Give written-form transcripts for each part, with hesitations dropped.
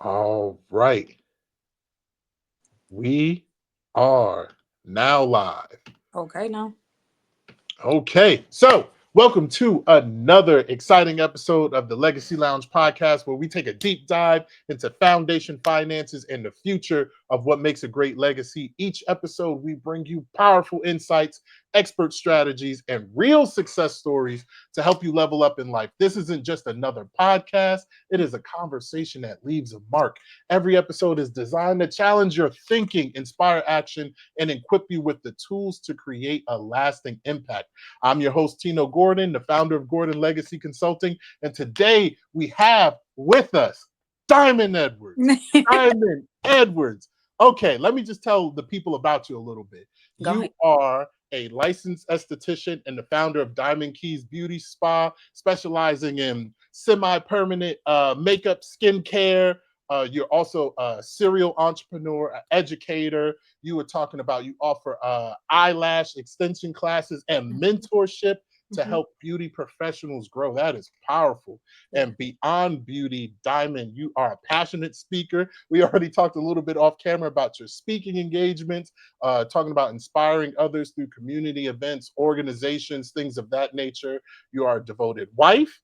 All right. We are now live. Okay, now. Okay. So, welcome to another exciting episode of the Legacy Lounge podcast, where we take a deep dive into foundation finances and the future of what makes a great legacy. Each episode, we bring you powerful insights, expert strategies, and real success stories to help you level up in life. This isn't just another podcast, it is a conversation that leaves a mark. Every episode is designed to challenge your thinking, inspire action, and equip you with the tools to create a lasting impact. I'm your host, Tino Gordon, the founder of Gordon Legacy Consulting. And today we have with us Diamond Edwards. Diamond Edwards. Okay, let me just tell the people about you a little bit. Go You ahead. are a licensed esthetician and the founder of Diamond Keys Beauty Spa, specializing in semi permanent makeup, skincare. You're also a serial entrepreneur, an educator. You were talking about you offer eyelash extension classes and mentorship to Mhm. help beauty professionals grow. That is powerful. Yeah. And beyond beauty, Diamond, you are a passionate speaker. We already talked a little bit off camera about your speaking engagements, talking about inspiring others through community events, organizations, things of that nature. You are a devoted wife,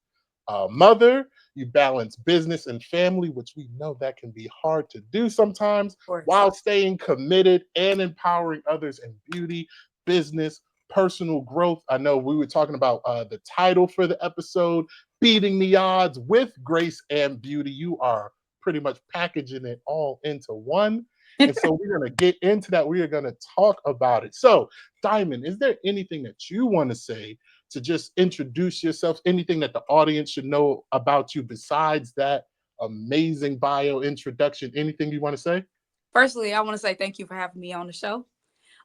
mother. You balance business and family, which we know that can be hard to do sometimes, Of course. while staying committed and empowering others in beauty, business, personal growth. I know we were talking about the title for the episode, Beating the Odds with Grace and Beauty. You are pretty much packaging it all into one. And so we're going to get into that. We are going to talk about it. So, Diamond, is there anything that you want to say to just introduce yourself? Anything that the audience should know about you besides that amazing bio introduction? Anything you want to say? Firstly, I want to say thank you for having me on the show.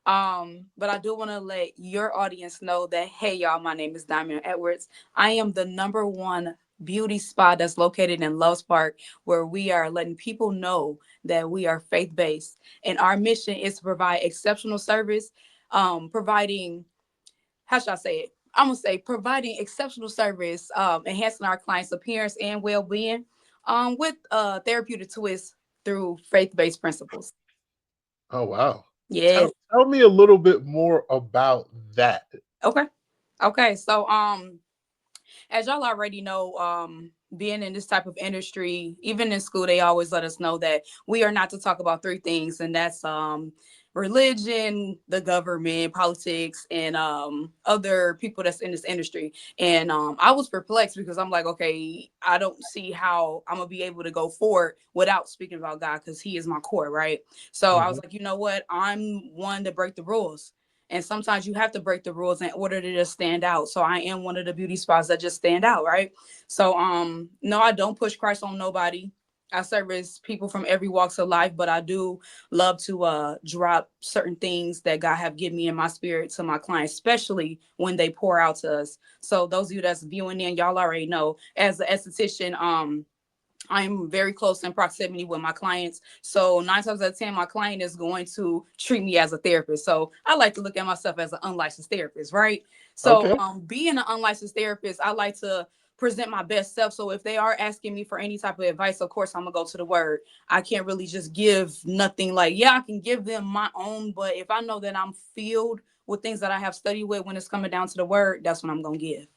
But I do want to let your audience know that, hey, y'all, my name is Diamond Edwards. I am the number one beauty spa that's located in Loves Park, where we are letting people know that we are faith based. And our mission is to provide exceptional service, providing, how should I say it? I'm going to say providing exceptional service, enhancing our clients' appearance and well being with a therapeutic twist through faith based principles. Oh, wow. Yes. Tell me a little bit more about that. Okay. Okay. So, as y'all already know, being in this type of industry, even in school, they always let us know that we are not to talk about three things, and that's religion, the government, politics, and other people that's in this industry. And I was perplexed because I'm like, okay, I don't see how I'm gonna be able to go forward without speaking about God because He is my core, right? So I was Mhm. like, you know what? I'm one to break the rules. And sometimes you have to break the rules in order to just stand out. So I am one of the beauty spots that just stand out, right? So no, I don't push Christ on nobody. I service people from every walks of life, but I do love to drop certain things that God have given me in my spirit to my clients, especially when they pour out to us. So those of you that's viewing in, y'all already know as an esthetician, I'm very close in proximity with my clients. So 9 times out of 10, my client is going to treat me as a therapist. So I like to look at myself as an unlicensed therapist, right? So Okay. being an unlicensed therapist, I like to present my best self. So if they are asking me for any type of advice, of course I'm gonna go to the word. I can't really just give nothing like, yeah, I can give them my own, but if I know that I'm filled with things that I have studied with when it's coming down to the word, that's what I'm gonna give.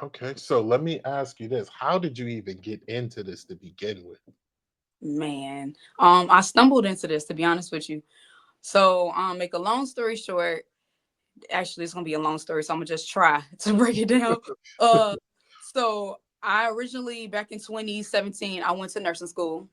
Okay. So let me ask you this. How did you even get into this to begin with? Man, I stumbled into this to be honest with you. So, make a long story short, actually, it's gonna be a long story, so I'm gonna just try to break it down. Uh, so I originally back in 2017, I went to nursing school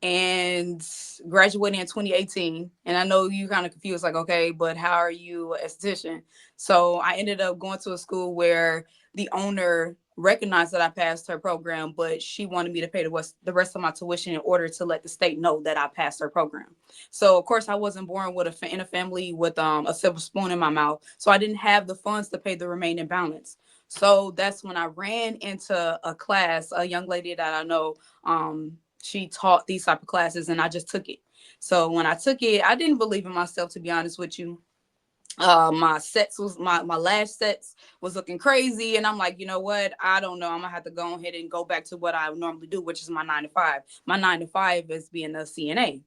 and graduated in 2018. And I know you kind of confused, like, okay, but how are you an esthetician? So I ended up going to a school where the owner recognized that I passed her program, but she wanted me to pay the rest of my tuition in order to let the state know that I passed her program. So of course I wasn't born with in a family with a silver spoon in my mouth, so I didn't have the funds to pay the remaining balance. So that's when I ran into a class, a young lady that I know. She taught these type of classes, and I just took it. So when I took it, I didn't believe in myself, to be honest with you. My sets was my last sets was looking crazy, and I'm like, you know what, I don't know, I'm gonna have to go ahead and go back to what I normally do, which is my 9 to 5. My 9 to 5 is being a CNA.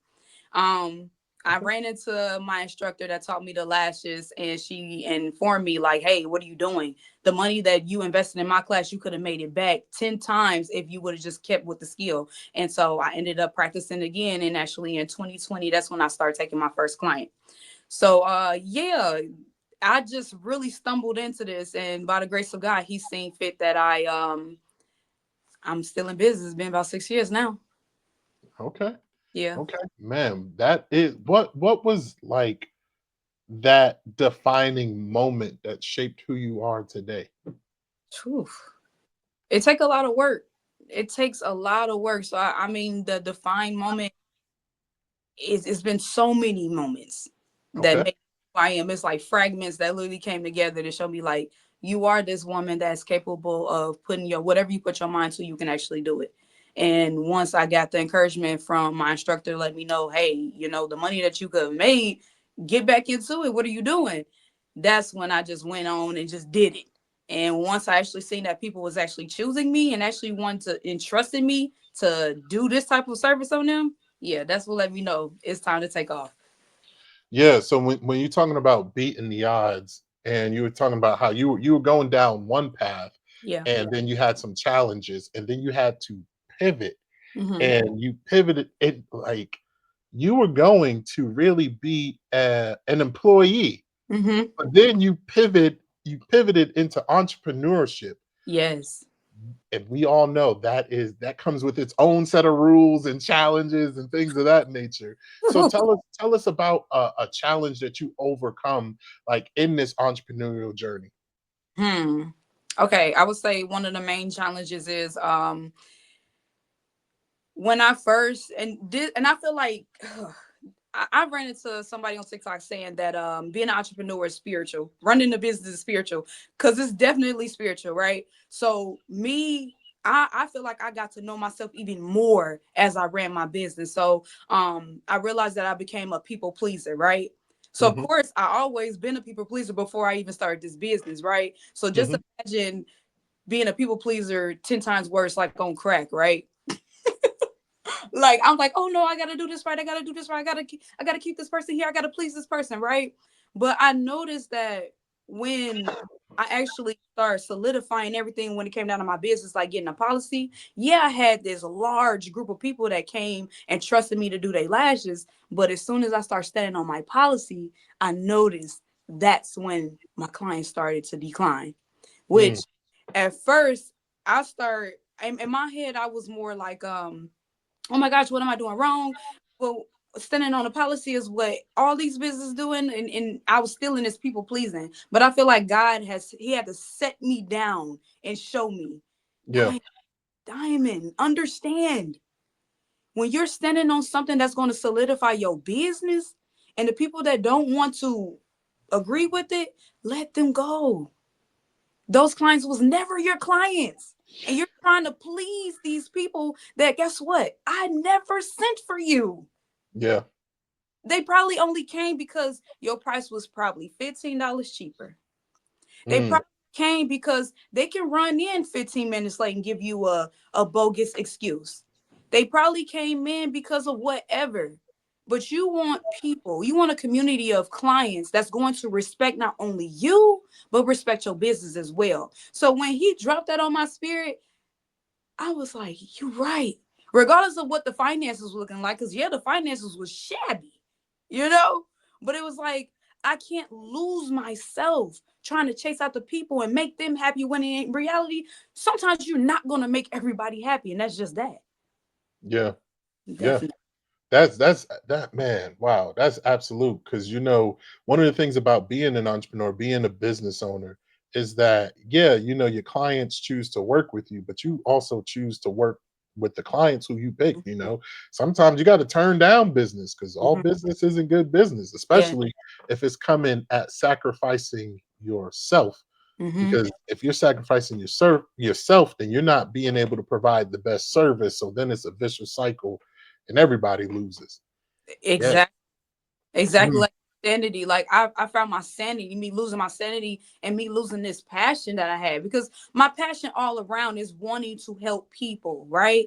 um I Okay. ran into my instructor that taught me the lashes, and she informed me like, hey, what are you doing? The money that you invested in my class, you could have made it back 10 times if you would have just kept with the skill. And so I ended up practicing again, and actually in 2020, that's when I started taking my first client. So yeah, I just really stumbled into this, and by the grace of God, He's seen fit that I'm still in business. It's been about 6 years now. Okay. Yeah. Okay. Man, that is what was like that defining moment that shaped who you are today? Whew. It take a lot of work. It takes a lot of work. So I mean, the defined moment is, it's been so many moments that Okay. make who I am. It's like fragments that literally came together to show me like, you are this woman that's capable of putting your whatever you put your mind to, you can actually do it. And once I got the encouragement from my instructor, let me know, hey, you know, the money that you could have made, get back into it. What are you doing? That's when I just went on and just did it. And once I actually seen that people was actually choosing me and actually wanted to entrust in me to do this type of service on them, yeah, that's what let me know it's time to take off. Yeah. So when you're talking about beating the odds, and you were talking about how you were going down one path, Yeah. and then you had some challenges, and then you had to pivot, Mm-hmm. and you pivoted it like you were going to really be an employee, Mm-hmm. but then you pivoted into entrepreneurship. Yes. And we all know that comes with its own set of rules and challenges and things of that nature. So tell us about a challenge that you overcome like in this entrepreneurial journey. Hmm. Okay, I would say one of the main challenges is when I first and did, and I feel like I ran into somebody on TikTok saying that being an entrepreneur is spiritual, running the business is spiritual, because it's definitely spiritual, right? So me, I feel like I got to know myself even more as I ran my business. So I realized that I became a people pleaser, right? So of Hmm. course I always been a people pleaser before I even started this business, right? So just Hmm. imagine being a people pleaser 10 times worse, like on crack, right? Like I'm like, oh no, I gotta do this right. I gotta do this right. I gotta keep this person here. I gotta please this person, right? But I noticed that when I actually started solidifying everything when it came down to my business, like getting a policy, yeah, I had this large group of people that came and trusted me to do their lashes. But as soon as I started standing on my policy, I noticed that's when my clients started to decline. Mm, Which at first I started in my head, I was more like, oh my gosh, what am I doing wrong? Well, standing on a policy is what all these businesses doing, and I was still in this people pleasing. But I feel like God he had to set me down and show me, yeah. Diamond, understand when you're standing on something that's going to solidify your business, and the people that don't want to agree with it, let them go. Those clients was never your clients. And you're trying to please these people that, guess what? I never sent for you. Yeah. They probably only came because your price was probably $15 cheaper. They Mm, probably came because they can run in 15 minutes late and give you a bogus excuse. They probably came in because of whatever. But you want people, you want a community of clients that's going to respect not only you, but respect your business as well. So when he dropped that on my spirit, I was like, you're right. Regardless of what the finances was looking like, because yeah, the finances was shabby, you know? But it was like, I can't lose myself trying to chase out the people and make them happy when in reality, sometimes you're not gonna make everybody happy, and that's just that. yeah. Yeah. Definitely. That's that man. Wow, that's absolute. Because one of the things about being an entrepreneur, being a business owner, is that yeah, your clients choose to work with you, but you also choose to work with the clients who you pick. Sometimes you got to turn down business because all Mhm. business isn't good business, Yeah. especially if it's coming at sacrificing yourself. Hmm. Because if you're sacrificing yourself, then you're not being able to provide the best service. So then it's a vicious cycle, and everybody loses. Yeah. Exactly. Exactly. Mm, sanity. Like I found my sanity, me losing my sanity and me losing this passion that I had, because my passion all around is wanting to help people, right?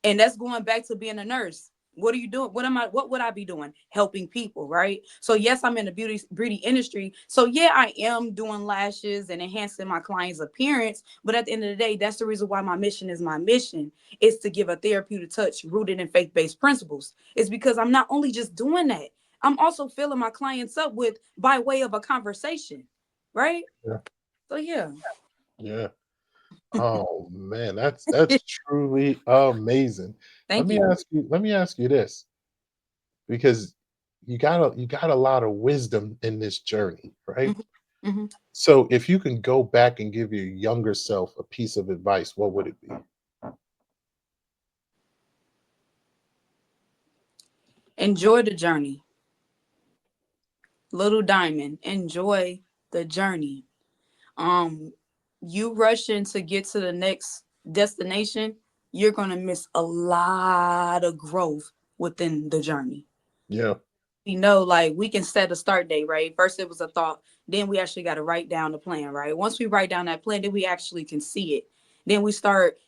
And that's going back to being a nurse. What are you doing? What would I be doing? Helping people, right? So yes, I'm in the beauty industry. So yeah, I am doing lashes and enhancing my client's appearance. But at the end of the day, that's the reason why my mission is my mission, is to give a therapeutic touch rooted in faith-based principles. It's because I'm not only just doing that, I'm also filling my clients up with by way of a conversation, right? Yeah. So yeah. Yeah. Oh man, that's truly amazing. Thank you. Let me ask you this, because you got a lot of wisdom in this journey, right? Mhm, mhm. So if you can go back and give your younger self a piece of advice, what would it be? Enjoy the journey. Little Diamond, enjoy the journey. Um, you rushing to get to the next destination, you're gonna miss a lot of growth within the journey. Yeah. We know, like, we can set a start date, right? First it was a thought, then we actually got to write down the plan, right? Once we write down that plan, then we actually can see it. Then we start,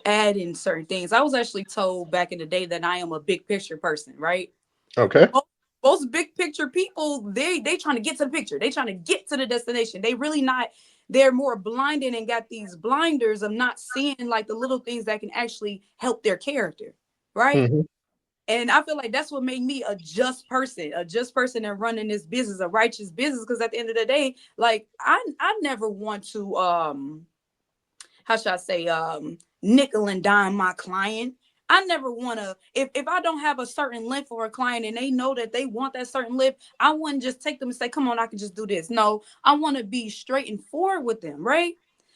adding certain things. I was actually told back in the day that I am a big picture person, right? Okay. most, most big picture people, they trying to get to the picture, they trying to get to the destination, they really not, they're more blinded and got these blinders of not seeing like the little things that can actually help their character, right? Mhm. And I feel like that's what made me a just person and running this business, a righteous business. Because at the end of the day, like I never want to how should I say, nickel and dime my client. I never want to, if I don't have a certain length for a client and they know that they want that certain length, I wouldn't just take them and say, come on, I can just do this. No, I want to be straight and forward with them, right?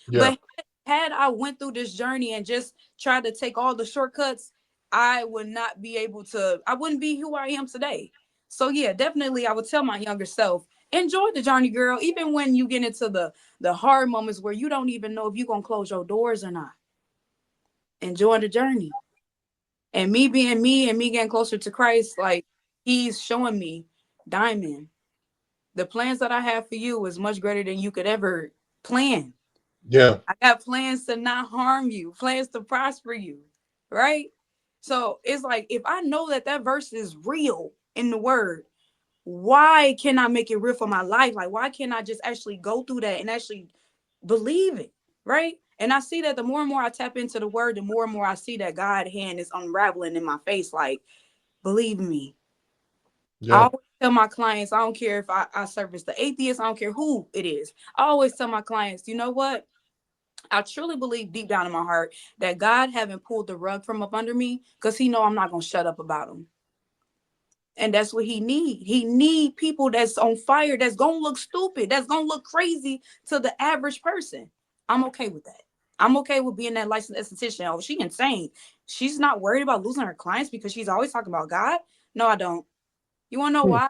Yeah. But had I went through this journey and just tried to take all the shortcuts, I would not be able to, I wouldn't be who I am today. So yeah, definitely I would tell my younger self, enjoy the journey, girl, even when you get into the hard moments where you don't even know if you're gonna close your doors or not. Enjoy the journey. And me being me and me getting closer to Christ, like, he's showing me, Diamond, the plans that I have for you is much greater than you could ever plan. Yeah. I got plans to not harm you, plans to prosper you, right? So it's like, if I know that that verse is real in the word, why can I make it real for my life? Like, why can't I just actually go through that and actually believe it, right? And I see that the more and more I tap into the word, the more and more I see that God hand is unraveling in my face. Like, believe me. I Yeah. always tell my clients, I don't care if I service the atheist, I don't care who it is. I always tell my clients, you know what? I truly believe deep down in my heart that God haven't pulled the rug from up under me because he know I'm not gonna shut up about him. And that's what he need. He need people that's on fire, that's gonna look stupid, that's gonna look crazy to the average person. I'm okay with that. I'm okay with being that licensed esthetician. Oh, she insane. She's not worried about losing her clients because she's always talking about God. No, I don't. You want to know Hmm. why?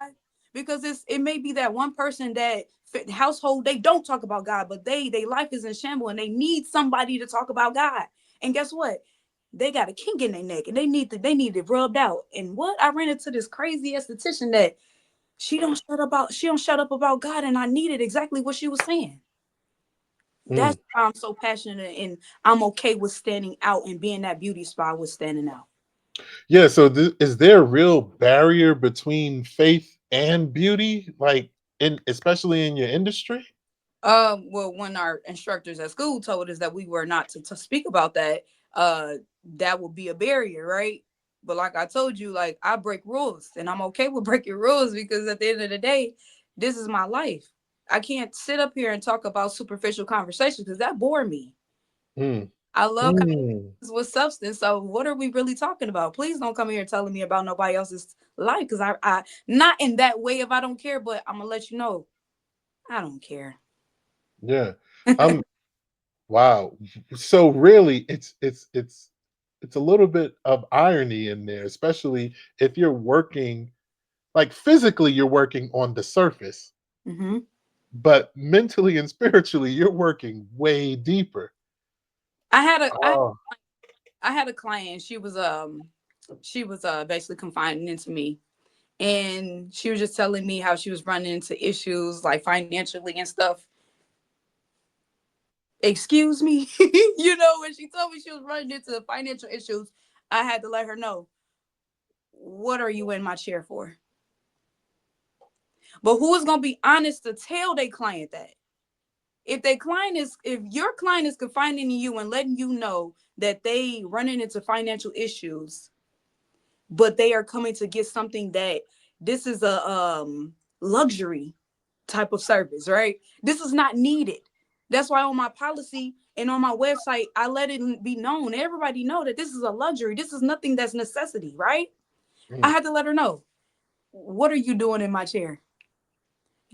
Because it may be that one person that household, they don't talk about God, but they life is in shambles and they need somebody to talk about God. And guess what? They got a kink in their neck and they need it rubbed out. And what, I ran into this crazy esthetician that she don't shut up about God, and I needed exactly what she was saying. Mm. That's why I'm so passionate and I'm okay with standing out and being that beauty spot with standing out. Yeah. So, is there a real barrier between faith and beauty, like in especially in your industry? Well, when our instructors at school told us that we were not to speak about that, uh, that would be a barrier, right? But like I told you, like, I break rules and I'm okay with breaking rules because at the end of the day, this is my life. I can't sit up here and talk about superficial conversations because that bore me. Mm. I love Mm. conversations with substance. So what are we really talking about? Please don't come here telling me about nobody else's life because I not in that way if I don't care, but I'm gonna let you know I don't care. Yeah. Um. Wow. So really, it's a little bit of irony in there, especially if you're working, like, physically, you're working on the surface, Hmm. but mentally and spiritually, you're working way deeper. I had a I Oh. I had a client. She was basically confiding into me, and she was just telling me how she was running into issues like financially and stuff. Excuse me. When she told me she was running into financial issues, I had to let her know, what are you in my chair for? But who is going to be honest to tell their client that? If your client is confiding in you and letting you know that they running into financial issues, but they are coming to get something that this is a luxury type of service, right? This is not needed. That's why on my policy and on my website, I let it be known, everybody know that this is a luxury. This is nothing that's necessity, right? I Mm. had to let her know, what are you doing in my chair?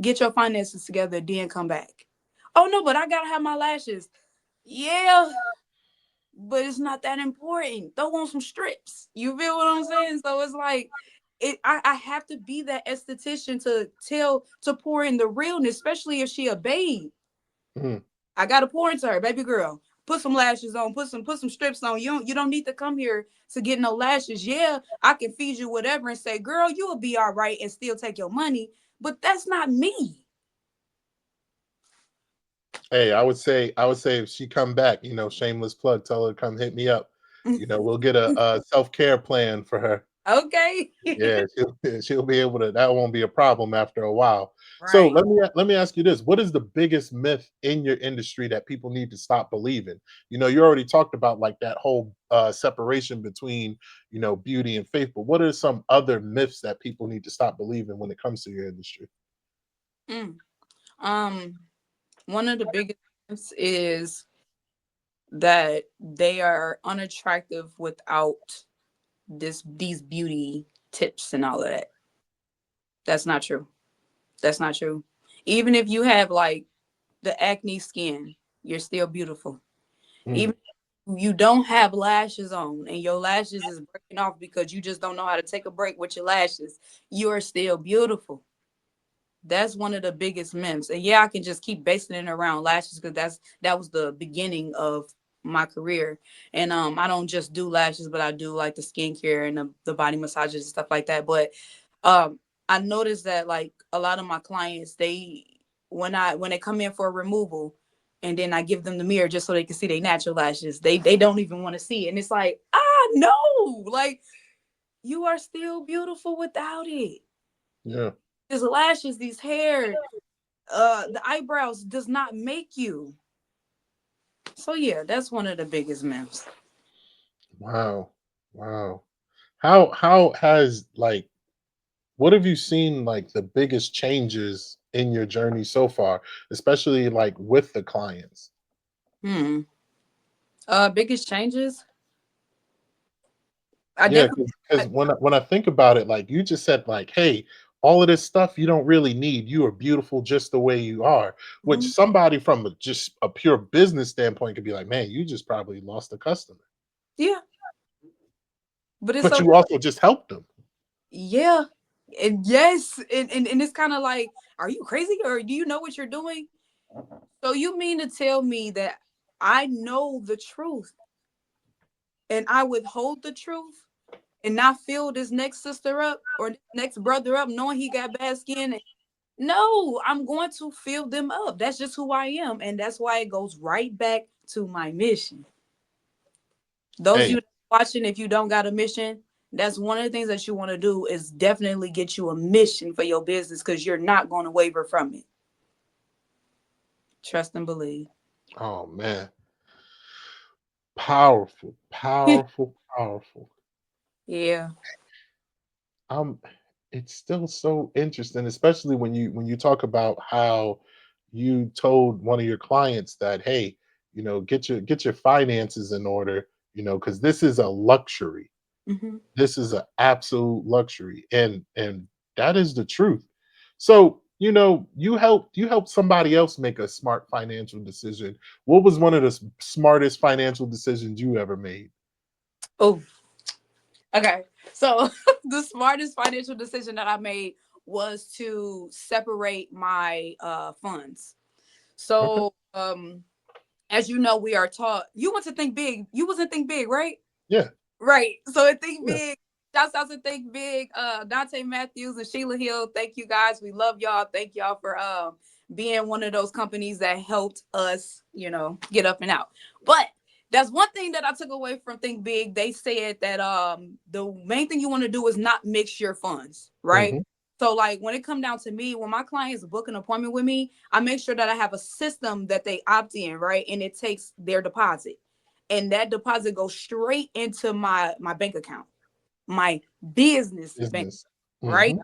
Get your finances together, then come back. Oh no, but I gotta have my lashes. Yeah, but it's not that important. Throw on some strips. You feel what I'm saying? So it's like I have to be that esthetician to pour in the realness, especially if she a babe. Mm. I gotta pour into her, baby girl. Put some lashes on, put some strips on. You don't need to come here to get no lashes. Yeah, I can feed you whatever and say, girl, you will be all right and still take your money. But that's not me. Hey, I would say if she come back, shameless plug, tell her to come hit me up. We'll get a self-care plan for her. Okay. Yeah, she'll be able to. That won't be a problem after a while. So Right. let me ask you this: what is the biggest myth in your industry that people need to stop believing? You already talked about like that whole separation between beauty and faith, but what are some other myths that people need to stop believing when it comes to your industry? Mm. Um, One of the biggest things is that they are unattractive without these beauty tips and all of that. That's not true. That's not true. Even if you have like the acne skin, you're still beautiful. Mm. Even if you don't have lashes on and your lashes is breaking off because you just don't know how to take a break with your lashes, you are still beautiful. That's one of the biggest myths. And yeah, I can just keep basing it around lashes because that was the beginning of my career. And I don't just do lashes, but I do like the skincare and the body massages and stuff like that. But um I noticed that like a lot of my clients, they when they come in for a removal and then I give them the mirror just so they can see their natural lashes, they don't even want to see it. And it's like, no, like you are still beautiful without it. Yeah. These lashes, these hair, the eyebrows does not make you. So yeah, that's one of the biggest myths. Wow. Wow. How has like what have you seen like the biggest changes in your journey so far, especially like with the clients? Hmm. Biggest changes. I Yeah, definitely. because when I think about it, like you just said, like, hey, all of this stuff you don't really need. You are beautiful just the way you are. Which Mhm. somebody from just a pure business standpoint could be like, man, you just probably lost a customer, Yeah, but it's but so you also just helped them. yeah, and yes, and it's kind of like, are you crazy or do you know what you're doing? So you mean to tell me that I know the truth and I withhold the truth and not fill this next sister up or this next brother up knowing he got bad skin? No, I'm going to fill them up. That's just who I am. And that's why it goes right back to my mission. Those of Hey, you watching, if you don't got a mission, that's one of the things that you want to do is definitely get you a mission for your business because you're not going to waver from it. Trust and believe. oh man, powerful, powerful, powerful. Yeah. Um, it's still so interesting, especially when you talk about how you told one of your clients that, hey, get your finances in order, because this is a luxury. Hmm. This is an absolute luxury, and that is the truth. So, you helped somebody else make a smart financial decision. What was one of the smartest financial decisions you ever made? Oh, okay. So the smartest financial decision that I made was to separate my funds. Okay. So as you know, we are taught you want to think big. You wasn't think big, right? Yeah. Right. So I think Yeah. big. Shouts out to Think Big, Dante Matthews and Sheila Hill. Thank you guys. We love y'all. Thank y'all for being one of those companies that helped us, get up and out. But that's one thing that I took away from Think Big. They said that the main thing you want to do is not mix your funds, right? Mm-hmm. So like when it come down to me, when my clients book an appointment with me, I make sure that I have a system that they opt in, right? And it takes their deposit. And that deposit goes straight into my bank account, my business bank, Business. right? Mm-hmm.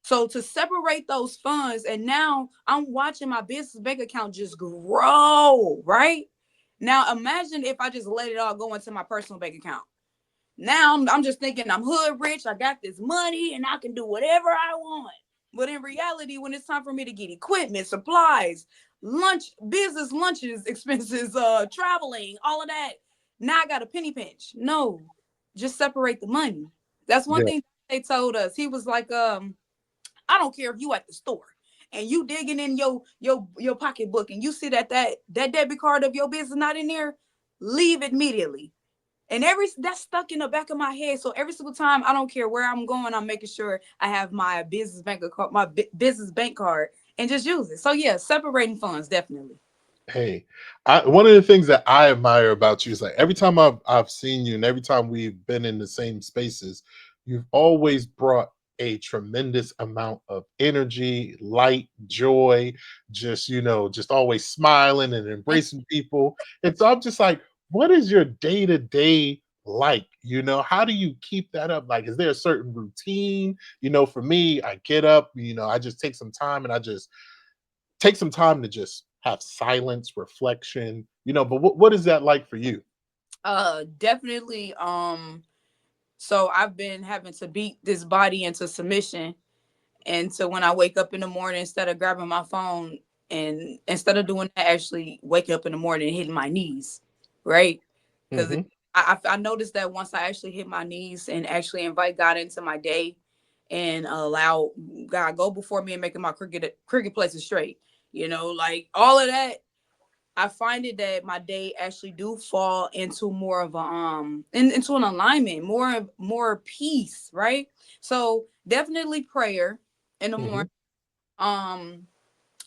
So to separate those funds, and now I'm watching my business bank account just grow, right? Now imagine if I just let it all go into my personal bank account. Now I'm just thinking I'm hood rich, I got this money, and I can do whatever I want. But in reality, when it's time for me to get equipment, supplies, lunch, business lunches, expenses, traveling, all of that, now I got a penny pinch. No, just separate the money. That's one Yeah. thing they told us. He was like, I don't care if you at the store and you digging in your pocketbook and you see that debit card of your business not in there, leave immediately. And that's stuck in the back of my head. So every single time, I don't care where I'm going, I'm making sure I have my business bank account, my business bank card, and just use it. So yeah, separating funds definitely. Hey, one of the things that I admire about you is like every time I've seen you and every time we've been in the same spaces, you've always brought a tremendous amount of energy, light, joy, just just always smiling and embracing people. And so I'm just like, what is your day-to-day like? How do you keep that up? Like, is there a certain routine? For me, I get up, I just take some time and I just take some time to just have silence, reflection, but what is that like for you? Definitely. So I've been having to beat this body into submission. And so when I wake up in the morning, instead of grabbing my phone and instead of doing that, actually waking up in the morning and hitting my knees, right? Because Hmm. I noticed that once I actually hit my knees and actually invite God into my day and allow God go before me and making my cricket places straight, like all of that, I find it that my day actually do fall into more of a into an alignment, more peace, right? So definitely prayer in the morning. Hmm. Um,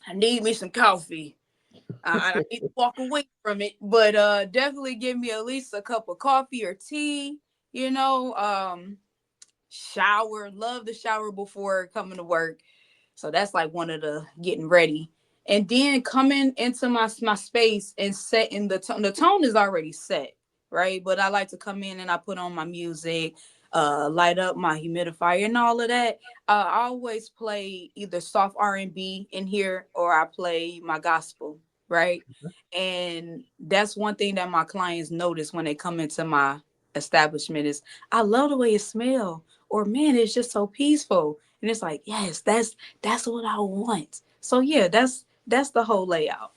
I need me some coffee. I need to walk away from it, but definitely give me at least a cup of coffee or tea. You know, um, Shower. Love the shower before coming to work. So that's like one of the getting ready. And then coming into my space and setting the tone. The tone is already set, right? But I like to come in and I put on my music, light up my humidifier and all of that. I always play either soft R&B in here or I play my gospel, right? And that's one thing that my clients notice when they come into my establishment is I love the way it smells, or man, it's just so peaceful. And it's like, yes, that's what I want. So yeah, that's the whole layout.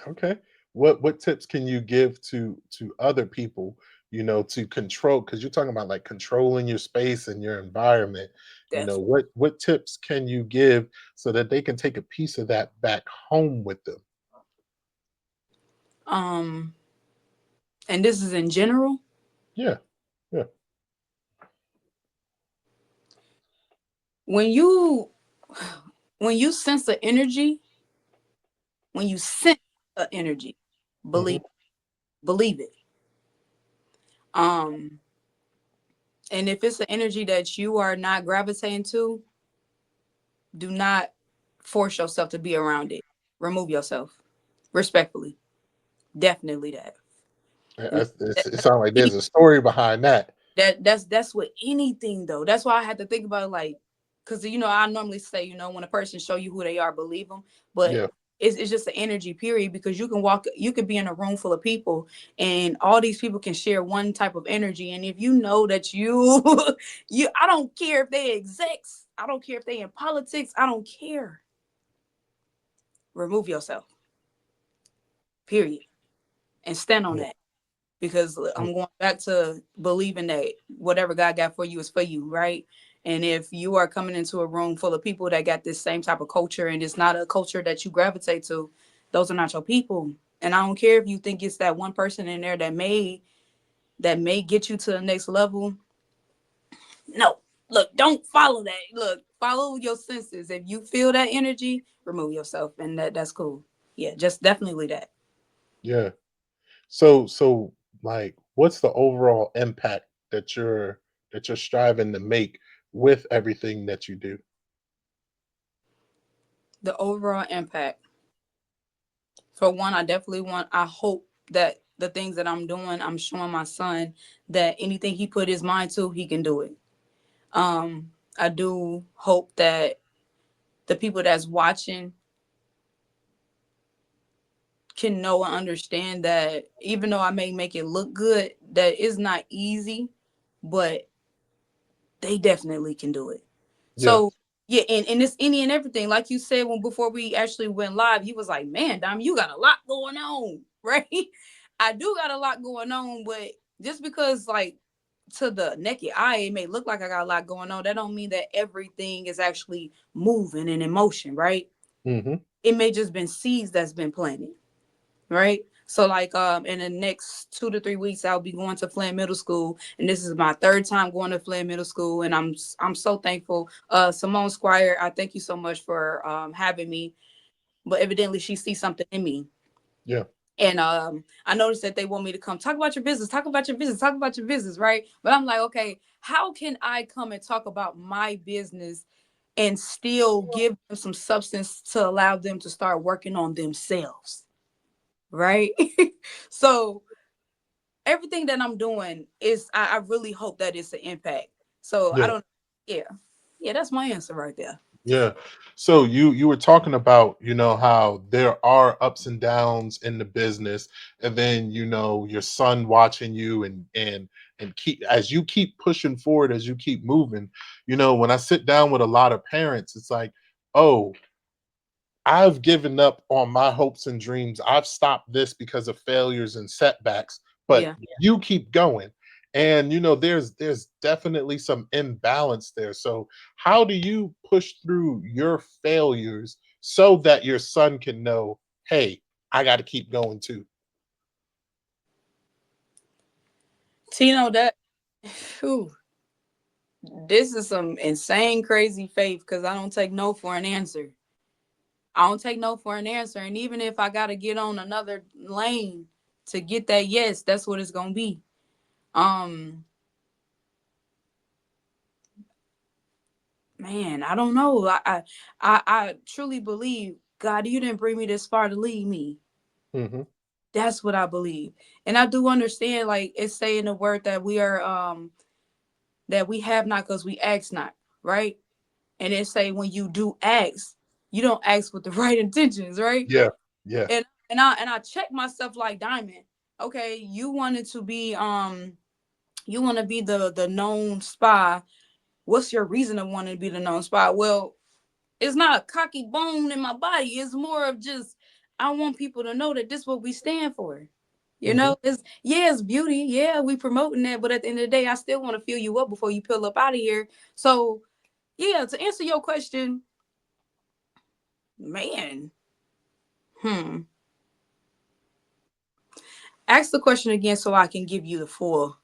Okay. What tips can you give to other people, to control, because you're talking about like controlling your space and your environment. Definitely. What tips can you give so that they can take a piece of that back home with them? Um, and this is in general. Yeah. Yeah. When you when you sense the energy, when you sense the energy, believe Hmm. believe it. Um, and if it's an energy that you are not gravitating to, do not force yourself to be around it. Remove yourself respectfully. Definitely that. It sounds like there's a story behind that. That's with anything though. That's why I had to think about it, like, because I normally say, when a person show you who they are, believe them. But Yeah. it's just an energy period, because you can be in a room full of people and all these people can share one type of energy. And if you know that I don't care if they execs, I don't care if they in politics, I don't care. Remove yourself, period, and stand on Yeah. that. Because I'm going back to believing that whatever God got for you is for you, right? And if you are coming into a room full of people that got this same type of culture and it's not a culture that you gravitate to, those are not your people. And I don't care if you think it's that one person in there that may get you to the next level. No, look, don't follow that. Look, follow your senses. If you feel that energy, remove yourself, and that's cool. Yeah, just definitely that. Yeah. So like what's the overall impact that you're striving to make with everything that you do? The overall impact. For one, I hope that the things that I'm doing, I'm showing my son that anything he put his mind to, he can do it. I do hope that the people that's watching can know and understand that even though I may make it look good, that it's not easy, but they definitely can do it. Yeah. So yeah, and it's any and everything. Like you said when before we actually went live, you was like, man, Dom, you got a lot going on, right? I do got a lot going on, but just because like to the naked eye, it may look like I got a lot going on. That don't mean that everything is actually moving and in motion, right? Hmm. It may just been seeds that's been planted, right? So like in the next 2 to 3 weeks, I'll be going to Flint Middle School, and this is my third time going to Flint Middle School, and I'm so thankful. Simone Squire, I thank you so much for having me. But evidently, she sees something in me, Yeah. and I noticed that they want me to come talk about your business, talk about your business, talk about your business, right? But I'm like, okay, how can I come and talk about my business and still give them some substance to allow them to start working on themselves, right? So everything that I'm doing is I really hope that it's an impact. So I Yeah. don't yeah. Yeah, that's my answer right there. Yeah. So you were talking about, how there are ups and downs in the business, and then, your son watching you and keep as you keep pushing forward, as you keep moving. When I sit down with a lot of parents, it's like, "Oh, I've given up on my hopes and dreams. I've stopped this because of failures and setbacks, but Yeah. you keep going." And there's definitely some imbalance there. So how do you push through your failures so that your son can know, hey, I got to keep going too? Tino, that whew, this is some insane crazy faith because I don't take no for an answer. I don't take no for an answer. And even if I gotta get on another lane to get that yes, that's what it's gonna be. Um Man, I don't know. I truly believe, God, you didn't bring me this far to leave me. Hmm. That's what I believe. And I do understand, like it's saying the word that we are that we have not because we ask not, right? And it say when you do ask, you don't ask with the right intentions, right? Yeah. Yeah. And I check myself like Diamond. Okay, you want to be the known spy. What's your reason of wanting to be the known spy? Well, it's not a cocky bone in my body. It's more of just I want people to know that this is what we stand for. You Hmm. know, it's beauty. Yeah, we promoting that, but at the end of the day, I still want to fill you up before you peel up out of here. So yeah, to answer your question, man, hmm. Ask the question again so I can give you the full.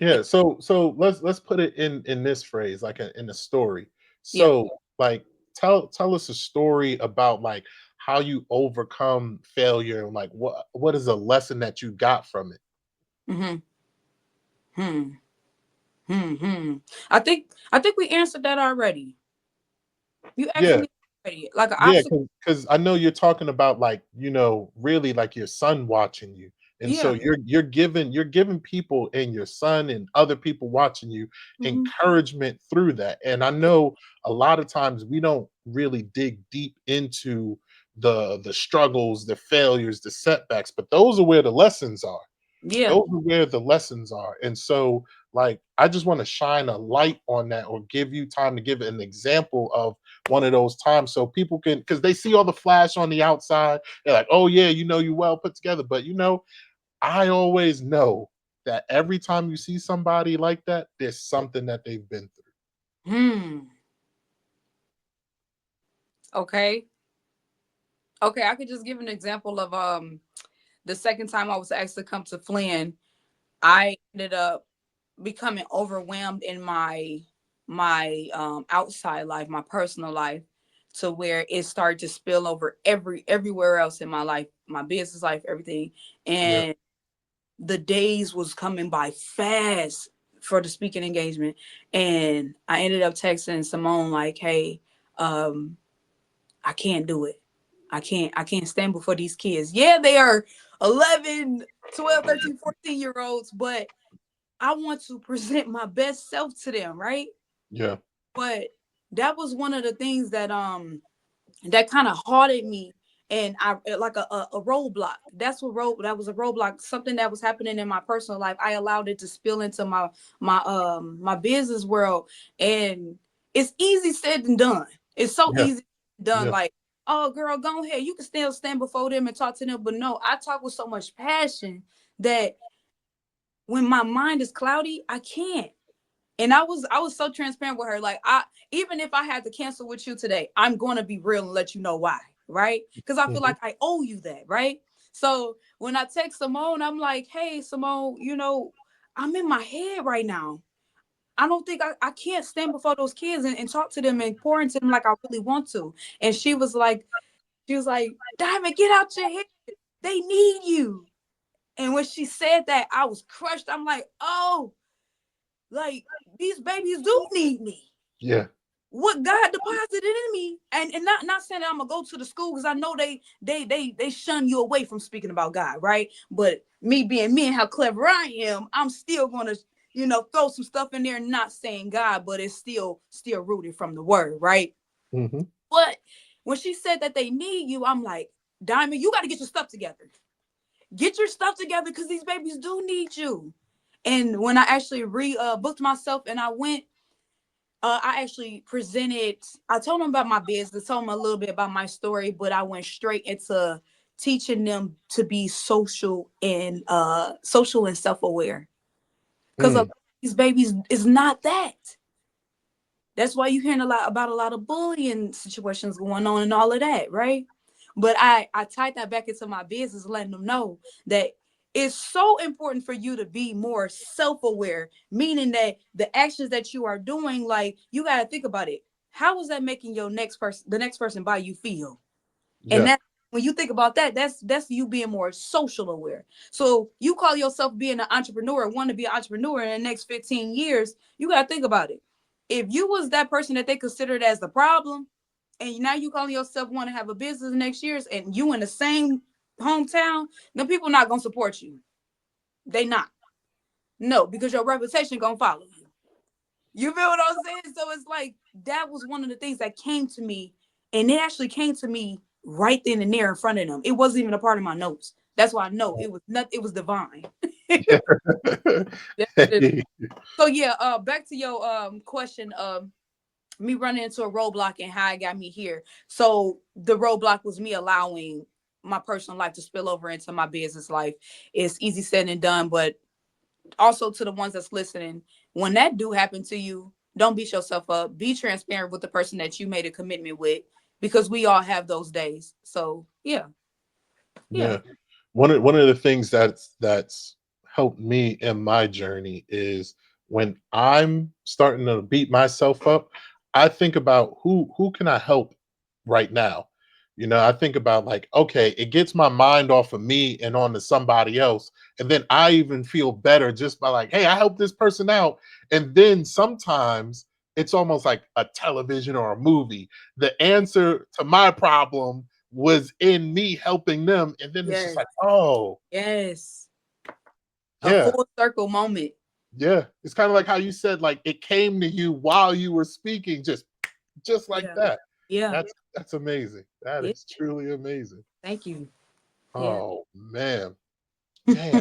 Yeah, so let's put it in this phrase, like in a story. Yeah. So, like, tell us a story about like how you overcome failure, and like what is a lesson that you got from it. Mm-hmm. Hmm. Hmm. Hmm. I think we answered that already. You asked Yeah, me already, like an yeah, obstacle. because I know you're talking about like really like your son watching you, and so Yeah. you're giving people and your son and other people watching you Mm-hmm. encouragement through that. And I know a lot of times we don't really dig deep into the struggles, the failures, the setbacks, but those are where the lessons are. Yeah. Those are where the lessons are. And so, like, I just want to shine a light on that or give you time to give an example of one of those times so people can, because they see all the flash on the outside. They're like, oh, yeah, you well put together. But, I always know that every time you see somebody like that, there's something that they've been through. Hmm. Okay. Okay. I could just give an example of the second time I was asked to come to Flynn. I ended up becoming overwhelmed in my outside life, my personal life, to where it started to spill over everywhere else in my life, my business life, everything. Yeah. And the days was coming by fast for the speaking engagement. And I ended up texting Simone like, hey, um, I can't do it. I can't stand before these kids. Yeah, they are 11, 12, 13, 14 year olds, but I want to present my best self to them, right? Yeah. But that was one of the things that kind of haunted me, and I like a roadblock. That was a roadblock, something that was happening in my personal life. I allowed it to spill into my business world, and it's easy said than done. It's so Yeah. easy done. Yeah. Like, oh girl, go ahead, you can still stand before them and talk to them. But no, I talk with so much passion that when my mind is cloudy, I can't. And I was so transparent with her. Like, I even if I had to cancel with you today, I'm going to be real and let you know why, right? Because I feel Hmm. like I owe you that, right? So when I text Simone, I'm like, hey Simone, I'm in my head right now. I don't think I can't stand before those kids and talk to them and pour into them like I really want to. And she was like, Diamond, get out your head. They need you. And when she said that, I was crushed. I'm like, oh, like these babies do need me. Yeah. What God deposited in me, and not saying that I'm gonna go to the school, because I know they shun you away from speaking about God, right? But me being me and how clever I am, I'm still gonna throw some stuff in there, not saying God, but it's still rooted from the word, right? Hmm. But when she said that they need you, I'm like, Diamond, you got to get your stuff together. Get your stuff together, because these babies do need you. And when I actually booked myself and I went, I actually presented. I told them about my business, told them a little bit about my story, but I went straight into teaching them to be social and self-aware. Because Mm. these babies is not that. That's why you're hearing a lot of bullying situations going on and all of that, right? But I tied that back into my business, letting them know that it's so important for you to be more self-aware, meaning that the actions that you are doing, like, you got to think about it. How is that making the next person by you feel? And Yeah. that, when you think about that, that's you being more social aware. So you call yourself being an entrepreneur, want to be an entrepreneur in the next 15 years, you got to think about it. If you was that person that they considered as the problem, and now you calling yourself want to have a business next year's, and you in the same hometown, then people not gonna support you. They not. No, because your reputation gonna follow you. You feel what I'm saying? So it's like that was one of the things that came to me, and it actually came to me right then and there in front of them. It wasn't even a part of my notes. That's why I know it was not. It was divine. Yeah. Definitely. Hey. So yeah, back to your question of me running into a roadblock and how it got me here. So the roadblock was me allowing my personal life to spill over into my business life. It's easy said and done, but also to the ones that's listening, when that do happen to you, don't beat yourself up. Be transparent with the person that you made a commitment with, because we all have those days. So yeah, yeah, Yeah. One of the things that's helped me in my journey is when I'm starting to beat myself up, I think about who can I help right now. I think about, like, okay, it gets my mind off of me and onto somebody else. And then I even feel better just by, like, hey, I helped this person out. And then sometimes it's almost like a television or a movie. The answer to my problem was in me helping them. And then it's just yes, like, oh, yes, a yeah, full circle moment. yeah. It's kind of like how you said, like, it came to you while you were speaking, just like Yeah, that. yeah, That's amazing. That yeah. is truly amazing. Thank you. Yeah, Oh man. Man,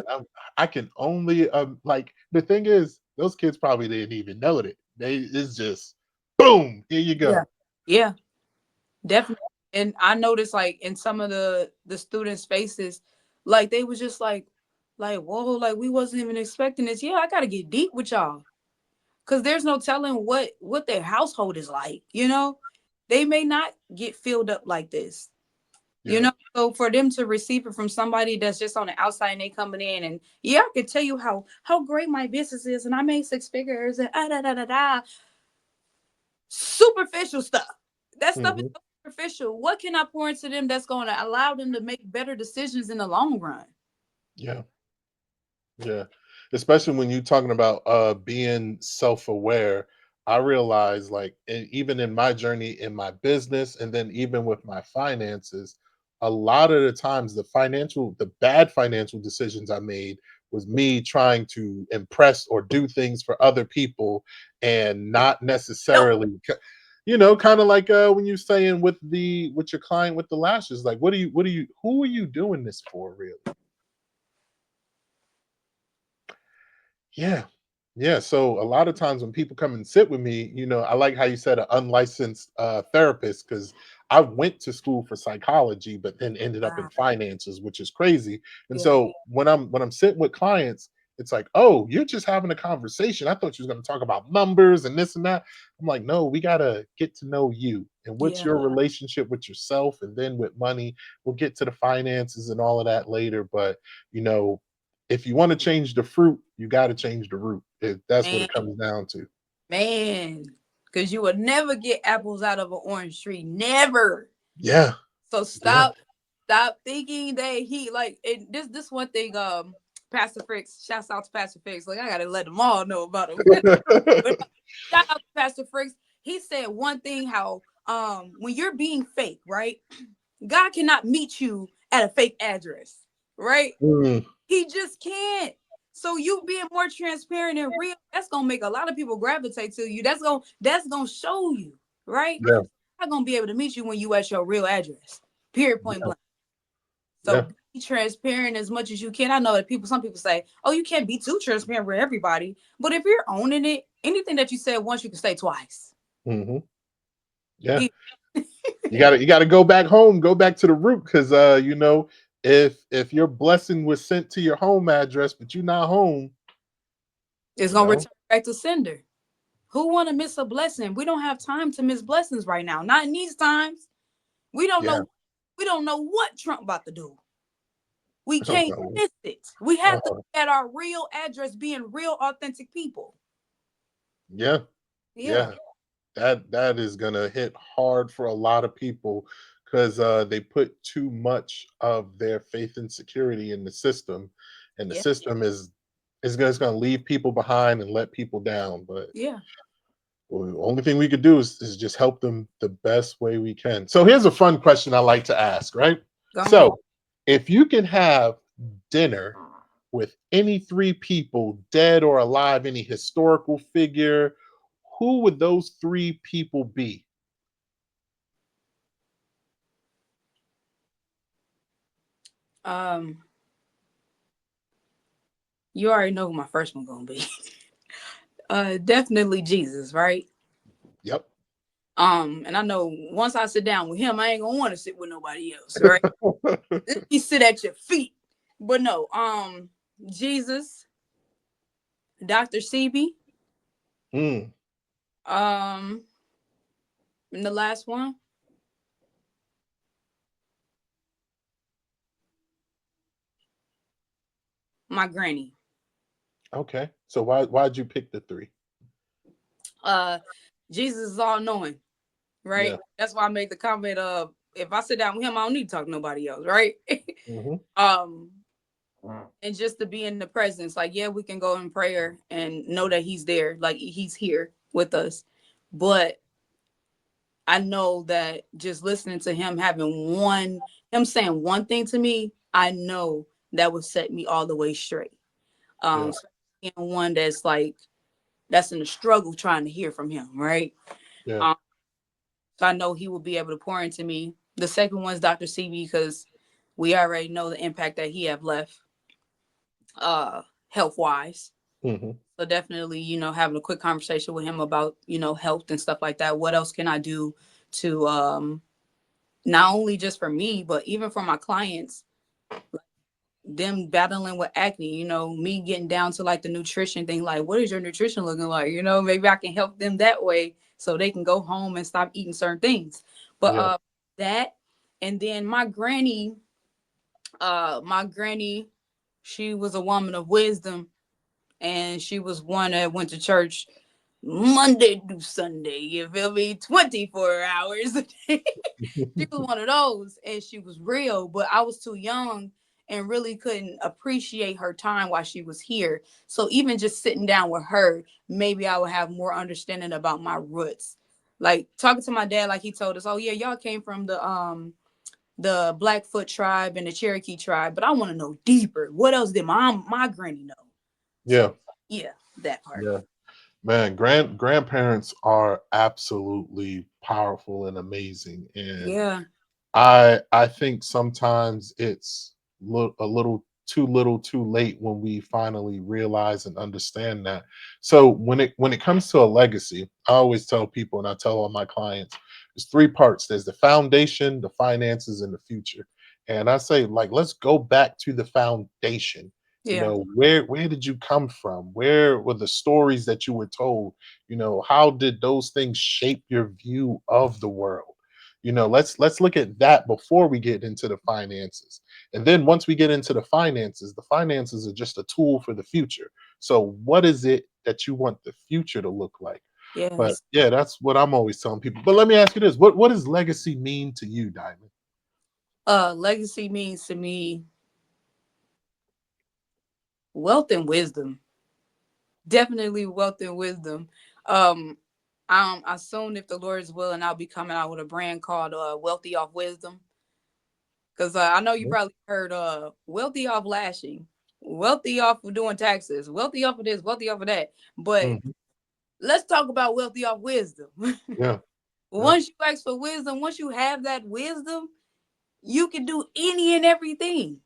I can only like, the thing is, those kids probably didn't even know it. It's just boom, here you yeah, go. yeah. Definitely. And I noticed, like, in some of the students' faces, like they was just like, whoa, like we wasn't even expecting this. Yeah, I gotta get deep with y'all. Cause there's no telling what their household is like, you know? They may not get filled up like this. You Yeah. know, so for them to receive it from somebody that's just on the outside and they coming in and yeah, I could tell you how great my business is and I made six figures and da da da da. Superficial stuff. That stuff is Hmm. so superficial. What can I pour into them that's going to allow them to make better decisions in the long run? Yeah. Yeah. Especially when you're talking about being self-aware, I realize like even in my journey in my business and then even with my finances, a lot of the times the bad financial decisions I made was me trying to impress or do things for other people and not Nope. necessarily kind of like when you're saying with your client with the lashes, like who are you doing this for really? Yeah. Yeah. So a lot of times when people come and sit with me, I like how you said an unlicensed therapist because I went to school for psychology, but then ended up in Wow. finances, which is crazy. And Yeah. so when I'm sitting with clients, it's like, oh, you're just having a conversation. I thought you was going to talk about numbers and this and that. I'm like, no, we gotta get to know you and what's Yeah. your relationship with yourself, and then with money. We'll get to the finances and all of that later. But you know, if you want to change the fruit, you got to change the root. That's what Man, it comes down to. man. Because you would never get apples out of an orange tree. Never. Yeah, So yeah. stop thinking that he like it, this one thing Pastor Fricks, shouts out to Pastor Fricks. Like I gotta let them all know about him. But shout out to Pastor Fricks. He said one thing how when you're being fake, right? God cannot meet you at a fake address, right? Mm, He just can't. So you being more transparent and real, that's gonna make a lot of people gravitate to you. That's gonna show you, right? yeah, I'm gonna be able to meet you when you at your real address. Period point yeah, blank. yeah, So be transparent as much as you can. I know that some people say, oh, you can't be too transparent with everybody. But if you're owning it, anything that you said once, you can say twice. hmm, yeah. He- You gotta go back home, go back to the root, because if your blessing was sent to your home address, but you're not home, it's you gonna know, return back to sender. Who want to miss a blessing? We don't have time to miss blessings right now. Not in these times. We don't yeah, know. We don't know what Trump about to do. We I don't can't know. miss it. We have to Uh, be at our real address, being real, authentic people. yeah, Yeah. yeah. That is gonna hit hard for a lot of people because they put too much of their faith and security in the system, and the Yeah. system is gonna leave people behind and let people down. But Yeah. well, the only thing we could do is just help them the best way we can. So here's a fun question I like to ask, right? Go on. So if you can have dinner with any three people, dead or alive, any historical figure, who would those three people be? Um, you already know who my first one gonna be. Definitely Jesus, right? Yep. And I know once I sit down with him, I ain't gonna want to sit with nobody else, right? Let me sit at your feet. But no, Jesus, Dr. CB, Mm, um, and the last one, my granny. okay. So why'd you pick the three? Uh, Jesus is all knowing, right? Yeah. That's why I make the comment of if I sit down with him, I don't need to talk to nobody else, right? Hmm. um, and just to be in the presence, like yeah, we can go in prayer and know that he's there, like he's here with us, but I know that just listening to him him saying one thing to me, I know that would set me all the way straight. Yeah. So being one that's like that's in a struggle trying to hear from him, right? Yeah. Um, so I know he will be able to pour into me. The second one is Dr. CB because we already know the impact that he have left, health wise. Hmm. So definitely, having a quick conversation with him about, health and stuff like that. What else can I do to not only just for me, but even for my clients, them battling with acne, me getting down to like the nutrition thing, like what is your nutrition looking like? Maybe I can help them that way so they can go home and stop eating certain things. But Yeah. that And then my granny, she was a woman of wisdom, and she was one that went to church Monday through Sunday. You feel me? 24 hours a day. She was one of those, and she was real, but I was too young and really couldn't appreciate her time while she was here. So even just sitting down with her, maybe I would have more understanding about my roots. Like talking to my dad, like he told us, "Oh yeah, y'all came from the Blackfoot tribe and the Cherokee tribe, but I want to know deeper. What else did my granny know?" Yeah. So yeah, that part. Yeah. Man, grandparents are absolutely powerful and amazing. And Yeah, I think sometimes it's a little too late when we finally realize and understand that. So when it comes to a legacy, I always tell people, and I tell all my clients, there's three parts. There's the foundation, the finances, and the future. And I say, like, let's go back to the foundation. You yeah, know, where did you come from? Where were the stories that you were told? You know, how did those things shape your view of the world? You know, let's look at that before we get into the finances. And then once we get into the finances are just a tool for the future. So what is it that you want the future to look like? But yes. yeah, that's what I'm always telling people. But let me ask you this: what does legacy mean to you, Diamond? Legacy means to me wealth and wisdom. Definitely wealth and wisdom. Um, I soon, if the Lord is willing, I'll be coming out with a brand called Wealthy Off Wisdom. Because I know you Mhm, probably heard wealthy off lashing, wealthy off of doing taxes, wealthy off of this, wealthy off of that. But mhm, let's talk about wealthy off wisdom. yeah, yeah, Once you ask for wisdom, once you have that wisdom, you can do any and everything.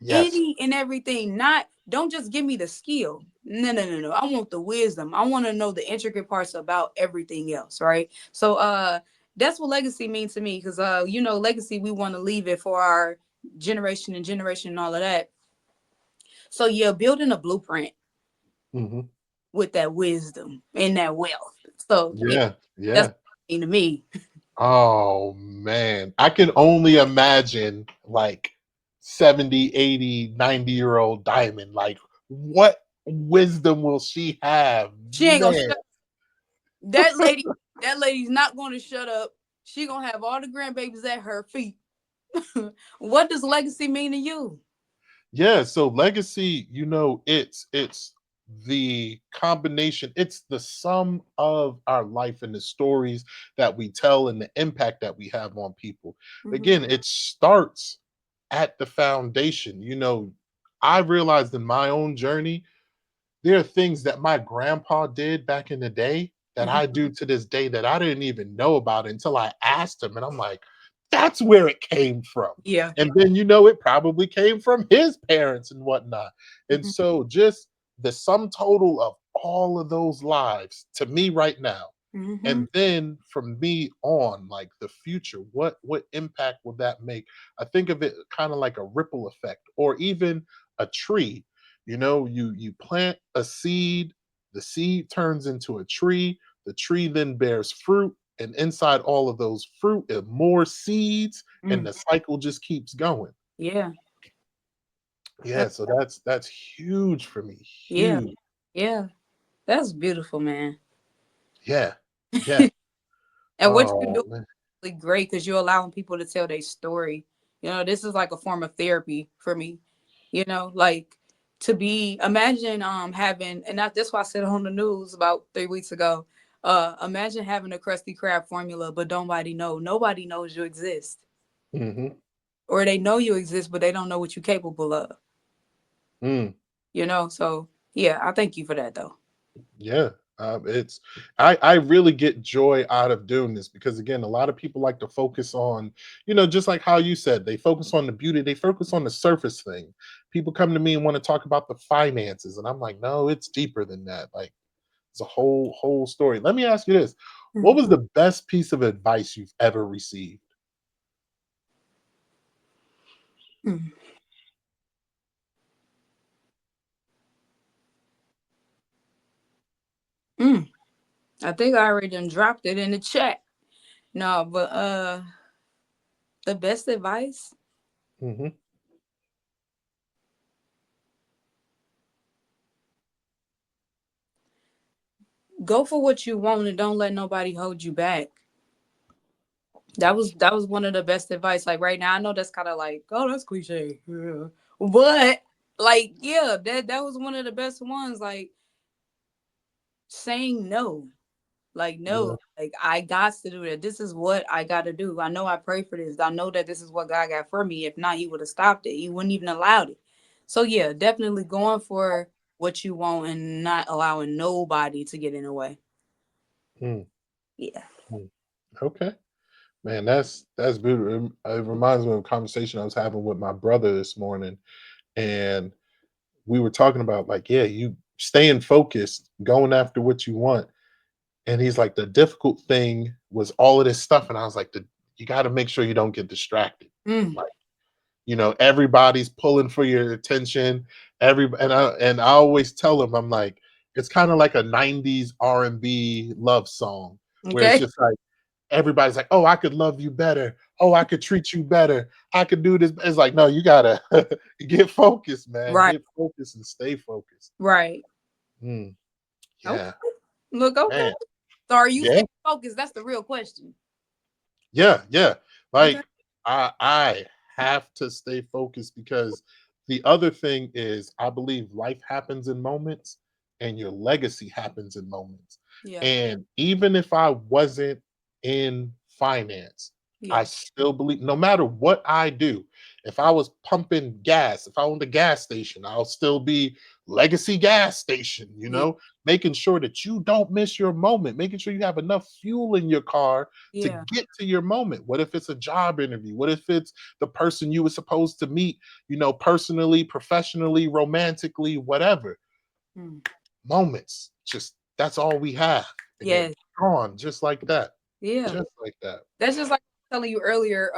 yes, Any and everything. Not don't just give me the skill. No, no, no, no. I want the wisdom. I want to know the intricate parts about everything else, right? So that's what legacy means to me because legacy we want to leave it for our generation and generation and all of that. So yeah, building a blueprint hmm, with that wisdom and that wealth. So yeah, yeah, that's yeah. what it mean to me. Oh man, I can only imagine like 70, 80, 90-year-old Diamond. Like, what wisdom will she have? She ain't gonna Man, shut that lady, that lady's not gonna shut up. She gonna have all the grandbabies at her feet. What does legacy mean to you? yeah, so legacy, you know, it's the combination, it's the sum of our life and the stories that we tell and the impact that we have on people. Mhm. Again, it starts at the foundation. You know, I realized in my own journey, there are things that my grandpa did back in the day that Mhm. I do to this day that I didn't even know about until I asked him. And I'm like, that's where it came from. Yeah. And then, you know, it probably came from his parents and whatnot. And Mhm. so, just the sum total of all of those lives to me right now. Mhm. And then from me on, like the future, what impact will that make? I think of it kind of like a ripple effect, or even a tree. You know, you plant a seed, the seed turns into a tree, the tree then bears fruit, and inside all of those fruit are more seeds, and Mm. the cycle just keeps going. Yeah. Yeah, That- so that's huge for me. yeah. Huge. Yeah. That's beautiful, man. Yeah. Yeah. And what you do Oh is man. really great because you're allowing people to tell their story. This is like a form of therapy for me. Like to be imagine having and that's why I said on the news about 3 weeks ago. Imagine having a Krusty Krab formula, but nobody knows you exist. Hmm. Or they know you exist, but they don't know what you're capable of. Mm. So yeah, I thank you for that though. Yeah, it's I really get joy out of doing this because again, a lot of people like to focus on, you know, just like how you said, they focus on the beauty, they focus on the surface thing. People come to me and want to talk about the finances, and I'm like, no, it's deeper than that. Like, it's a whole story. Let me ask you this: what Mhm. was the best piece of advice you've ever received? Mm. Mm. I think I already done dropped it in the chat. No, but The best advice? Hmm. Go for what you want and don't let nobody hold you back. That was one of the best advice. Like right now, I know that's kind of like, oh, that's cliche. Yeah. But like, yeah, that was one of the best ones. Like saying no. Like, Yeah. no, like I got to do that. This is what I gotta do. I know I pray for this. I know that this is what God got for me. If not, he would have stopped it. He wouldn't even allowed it. So yeah, definitely going for what you want and not allowing nobody to get in the way. Mm, Yeah. mm. Okay. Man, that's beautiful. It reminds me of a conversation I was having with my brother this morning, and we were talking about like, yeah, you staying focused, going after what you want. And he's like, the difficult thing was all of this stuff. And I was like, you got to make sure you don't get distracted. Mm. Like, everybody's pulling for your attention. And I always tell him, I'm like, it's kind of like a 90s R&B love song where it's Okay. just like everybody's like, oh, I could love you better. Oh, I could treat you better. I could do this. It's like, no, you gotta get focused, man. Right. Get focused and stay focused. Right. Mm, Okay. yeah, Look. Okay. man. So are you Yeah, staying focused? That's the real question. yeah, yeah. Okay. Like I have to stay focused because the other thing is I believe life happens in moments and your legacy happens in moments. Yeah. And even if I wasn't in finance, I Yeah. still believe no matter what I do, if I was pumping gas, if I owned a gas station, I'll still be legacy gas station, Yeah. making sure that you don't miss your moment, making sure you have enough fuel in your car to Yeah. get to your moment. What if it's a job interview? What if it's the person you were supposed to meet, personally, professionally, romantically, whatever? Mm. Moments. Just that's all we have. And they're Yes. gone just like that. Yeah. Just like that. That's just like telling you earlier.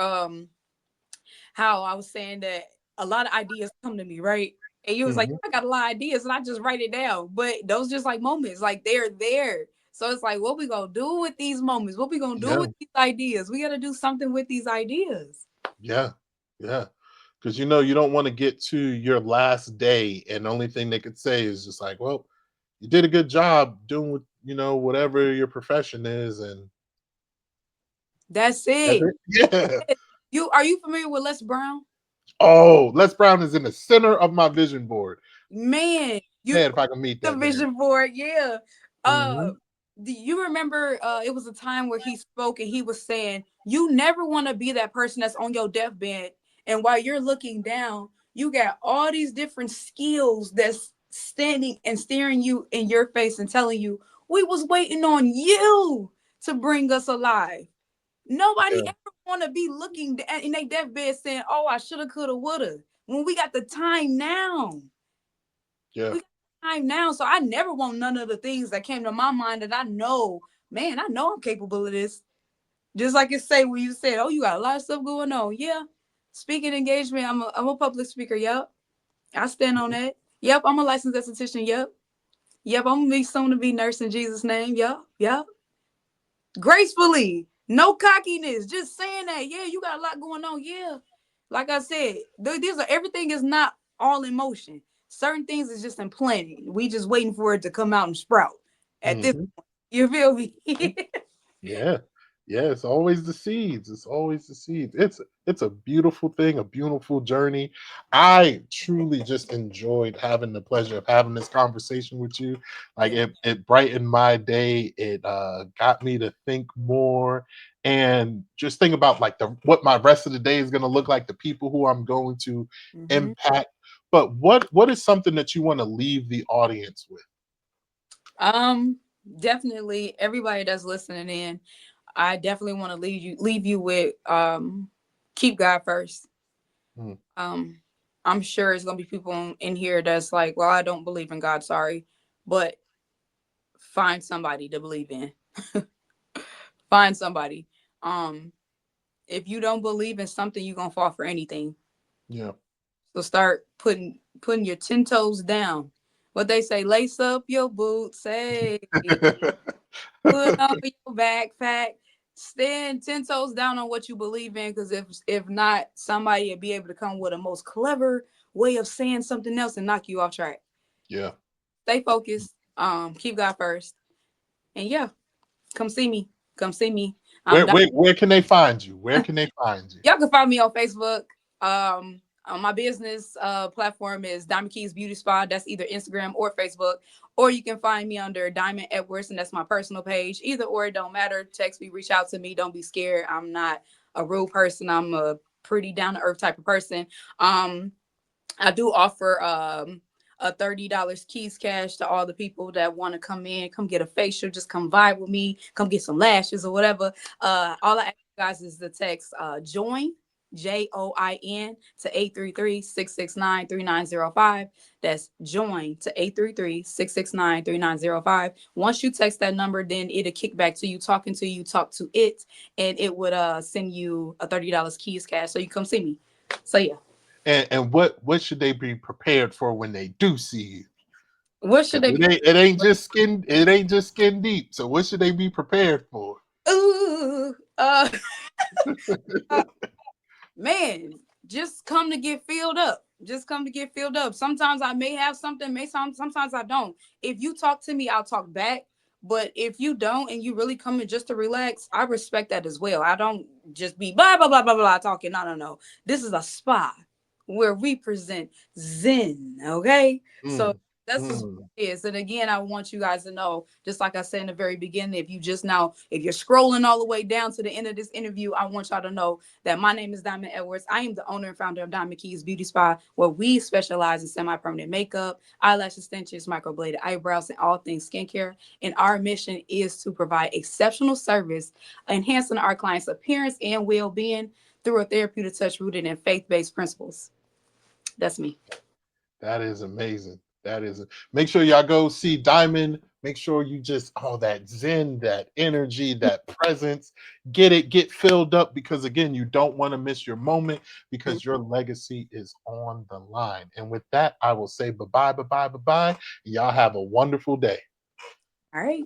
How I was saying that a lot of ideas come to me, right? And you was like, Mhm. I got a lot of ideas and I just write it down. But those just like moments, like they're there. So it's like, what we gonna do with these moments? What we gonna do Yeah. with these ideas? We gotta do something with these ideas. Yeah. Yeah. Because you don't want to get to your last day and the only thing they could say is just like, well, you did a good job doing what whatever your profession is, and That's that's it. it. Yeah. You are you familiar with Les Brown? Oh, Les Brown is in the center of my vision board. Man, you Man, if I can meet the that man. vision board, yeah. Mhm. Do you remember it was a time where he spoke and he was saying, you never want to be that person that's on your deathbed, and while you're looking down, you got all these different skills that's standing and staring you in your face and telling you, we was waiting on you to bring us alive. Nobody Yeah. ever want to be looking in their deathbed saying, oh, I shoulda, coulda, woulda, when we got the time now. Yeah. We got time now. So I never want none of the things that came to my mind that I know, man, I know I'm capable of this. Just like it say when you said, oh, you got a lot of stuff going on. Yeah. Speaking engagement, I'm a public speaker. Yep. I stand on that. Yep. I'm a licensed esthetician. Yep. Yep. I'm gonna be soon to be nurse in Jesus' name. Yep. Yep. Gracefully. No cockiness. Just saying that. Yeah, you got a lot going on. Yeah. Like I said, these are everything is not all in motion. Certain things is just in planning. We just waiting for it to come out and sprout. At this Mhm. point, you feel me? Yeah. Yeah, it's always the seeds. It's always the seeds. It's a beautiful thing, a beautiful journey. I truly just enjoyed having the pleasure of having this conversation with you. Like Yeah. it brightened my day. It got me to think more and just think about like the what my rest of the day is going to look like, the people who I'm going to Hmm. impact. But what is something that you want to leave the audience with? Um, definitely everybody that's listening in, I definitely want to leave you with keep God first. Mm, Um, I'm sure it's gonna be people in here that's like, well, I don't believe in God, sorry. But find somebody to believe in. Find somebody. Um, if you don't believe in something, you're gonna fall for anything. yeah. So start putting your 10 toes down. What they say, lace up your boots, hey, put on your backpack. stand 10 toes down on what you believe in, because if not, somebody will be able to come with a most clever way of saying something else and knock you off track. Yeah. Stay focused. Keep God first. And yeah, come see me. Come see me. Where can they find you? Where can they find you? Y'all can find me on Facebook. On my business platform is Diamond Keys Beauty Spa. That's either Instagram or Facebook. Or you can find me under Diamond Edwards, and that's my personal page. Either or, it don't matter. Text me, reach out to me. Don't be scared. I'm not a rude person. I'm a pretty down to earth type of person. I do offer a $30 keys cash to all the people that want to come in, come get a facial, just come vibe with me, come get some lashes or whatever. All I ask you guys is the text join, JOIN, to 833-669-3905. That's join to 833-669-3905. Once you text that number, then it'll kick back to you, talking to you, talk to it, and it would send you a $30 keys cash so you come see me. So yeah. And what should they be prepared for when they do see you? What should they be? It ain't just skin deep. So what should they be prepared for? Ooh, man, just come to get filled up. Just come to get filled up. Sometimes I may have something, sometimes I don't. If you talk to me, I'll talk back. But if you don't and you really come in just to relax, I respect that as well. I don't just be blah blah blah blah blah talking. No, no, no. This is a spa where we present Zen. Okay. So Mm, that's just mm. what it is. And again, I want you guys to know, just like I said in the very beginning, if you're scrolling all the way down to the end of this interview, I want y'all to know that my name is Diamond Edwards. I am the owner and founder of Diamond Keys Beauty Spa, where we specialize in semi-permanent makeup, eyelash extensions, microbladed eyebrows, and all things skincare. And our mission is to provide exceptional service, enhancing our clients' appearance and well-being through a therapeutic touch rooted in faith-based principles. That's me. That is amazing. That is. Make sure y'all go see Diamond. Make sure you just that zen, that energy, that presence. Get filled up, because again, you don't want to miss your moment, because your legacy is on the line. And with that, I will say bye bye, bye bye, bye bye. Y'all have a wonderful day. All right.